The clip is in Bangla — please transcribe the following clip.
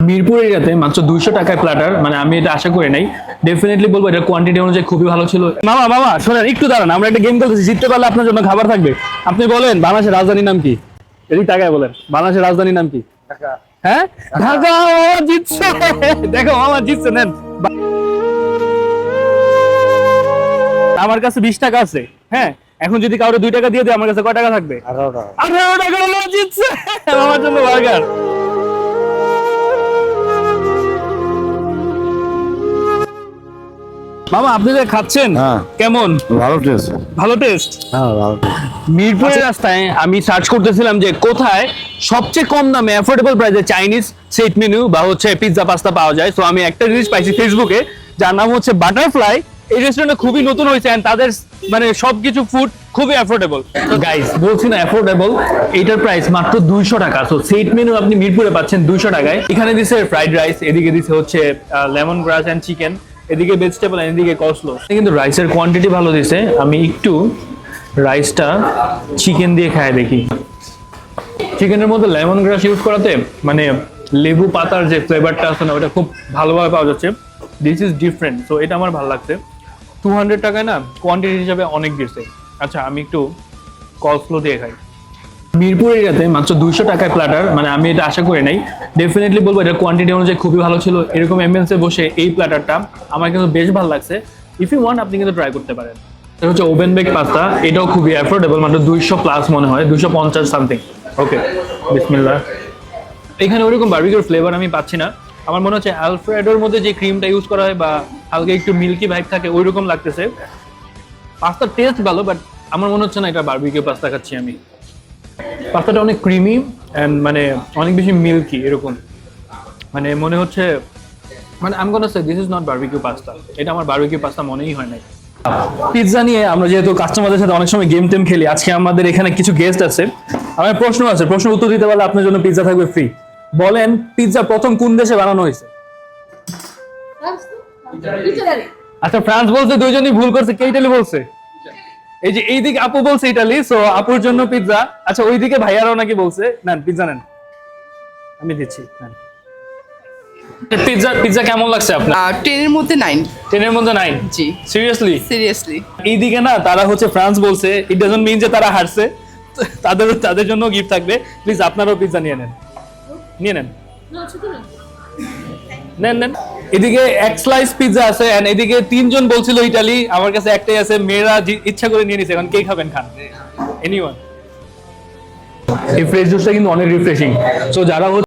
মিরপুর এরিয়াতে মাত্র 200 টাকায় প্ল্যাটার, মানে আমি এটা আশা করি নাই। ডেফিনেটলি বলবো এটা কোয়ান্টিটি অনুযায়ী খুবই ভালো ছিল। মামা মামা শোনেন, একটু দাঁড়ান, আমরা একটা গেম খেলতেছি, জিততে পারলে আপনার জন্য খাবার থাকবে। আপনি বলেন বাংলাদেশের রাজধানীর নাম কি? এদিক টাকায় বলেন, বাংলাদেশের রাজধানীর নাম কি? হ্যাঁ, ঢাকা। মামা জিতছে, দেখো মামা জিতছে, নেন। আমার কাছে 20 টাকা আছে, হ্যাঁ, এখন যদি কাউরে 2 টাকা দিয়ে দেয় আমার কাছে কয় টাকা থাকবে? 18 টাকা হলো, জিতছে আমার জন্য বার্গার। মামা আপনি যে খাচ্ছেন, কেমন? ভালো টেস্ট। ভালো টেস্ট। হ্যাঁ ভালো। মিরপুরের রাস্তায় আমি সার্চ করতেছিলাম যে কোথায় সবচেয়ে কম দামে অ্যাফোর্ডেবল প্রাইসে চাইনিজ সেট মেনু বা হচ্ছে পিৎজা পাস্তা পাওয়া যায়। সো আমি একটা জিনিস পাইছি ফেসবুকে, যার নাম হচ্ছে বাটারফ্লাই। এই রেস্টুরেন্টটা খুবই নতুন হয়েছে, এন্ড তাদের মানে সবকিছু ফুড খুবই অ্যাফোর্ডেবল। গাইস বলছি না অ্যাফোর্ডেবল, এইটার প্রাইস মাত্র 200 টাকা। সো সেট মেনু আপনি মিরপুরে পাচ্ছেন 200 টাকায়। এখানে দিছে ফ্রাইড রাইস, এদিকে দিছে হচ্ছে লেমন গ্রাস এন্ড চিকেন, এদিকে ভেজিটেবল, এদিকে কসলো। কিন্তু রাইসের কোয়ান্টিটি ভালো দিছে। আমি একটু রাইসটা চিকেন দিয়ে খাই দেখি। চিকেনের মধ্যে লেমন গ্রাস ইউজ করাতে মানে লেবু পাতার যে ফ্লেভারটা আছে না, ওটা খুব ভালোভাবে পাওয়া যাচ্ছে। দিস ইজ ডিফারেন্ট, সো এটা আমার ভালো লাগছে। 200 টাকায় না কোয়ান্টিটি হিসাবে অনেক দিচ্ছে। আচ্ছা আমি একটু কসলো দিয়ে খাই। মিরপুর এরিয়াতে মাত্র 200 টাকায় প্ল্যাটার, মানে আমি এটা আশা করি নাই। ডেফিনেটলি বলবো এটা কোয়ান্টিটি অনুযায়ী খুবই ভালো ছিল। এরকম অ্যাম্বিয়েন্সে বসে এই প্ল্যাটারটা আমার কিন্তু বেশ ভালো লাগছে। ইফ ইউ ওয়ান্ট আপনি কিন্তু ট্রাই করতে পারেন। এটা হচ্ছে ওভেন বেক পাস্তা, এটাও খুবই অ্যাফোর্ডেবল, মাত্র 200 প্লাস মনে হয়, 250 সামথিং। ওকে, বিসমিল্লাহ। এখানে ওরকম বারবিকিউর ফ্লেভার আমি পাচ্ছি না। আমার মনে হচ্ছে আলফ্রেডোর মধ্যে যে ক্রিমটা ইউজ করা হয় বা হালকা একটু মিল্কি ভাইব থাকে ওই রকম লাগতেছে। পাস্তার টেস্ট ভালো, বাট আমার মনে হচ্ছে না এটা বারবিকিউ পাস্তা খাচ্ছি আমি। পাস্তাটা অনেক ক্রিমি এন্ড মানে অনেক বেশি মিল্কি এরকম, মানে মনে হচ্ছে মানে I am gonna say this is not barbecue pasta. এটা আমার বারবিকিউ পাস্তা মনেই হয় নাই। পিৎজা নিয়ে আমরা যেহেতু কাস্টমারদের সাথে অনেক সময় গেম টেম খেলি, আজকে আমাদের এখানে কিছু গেস্ট আছে। আমার প্রশ্ন আছে, প্রশ্ন উত্তর দিতে পারলে আপনার জন্য পিৎজা থাকবে ফ্রি। বলেন পিৎজা প্রথম কোন দেশে বানানো হয়েছে? আচ্ছা ফ্রান্স বলছে, দুইজনই ভুল করছে। কে ইতালি বলছে? এই যে এইদিকে আপু বলছে ইতালি, সো আপুর জন্য পিৎজা। আচ্ছা ওইদিকে ভাইয়ারাও নাকি বলছে। নেন পিৎজা নেন, আমি দিচ্ছি। নেন পিৎজা। পিৎজা কেমন লাগছে আপনার? 10 এর মধ্যে 9। 10 এর মধ্যে 9? জি সিরিয়াসলি? সিরিয়াসলি। এইদিকে না তারা হচ্ছে ফ্রান্স বলছে, ইট ডাজন্ট মিন যে তারা হারছে। তাদের জন্য গিফট থাকবে। প্লিজ আপনারাও পিৎজা নিয়ে নেন, নিয়ে নেন, নেন নেন। এদিকে এক স্লাইস পিৎজা আছে, এন্ড এদিকে 3 জন বলছিল ইতালি, আমার কাছে একটাই আছে। মেয়েরা ইচ্ছা করে নিয়ে নিছে। এখন কে খাবেন? খান এনিওয়ান। এই ফ্রেশ জুসটা কিন্তু অনেক রিফ্রেশিং। সো যারা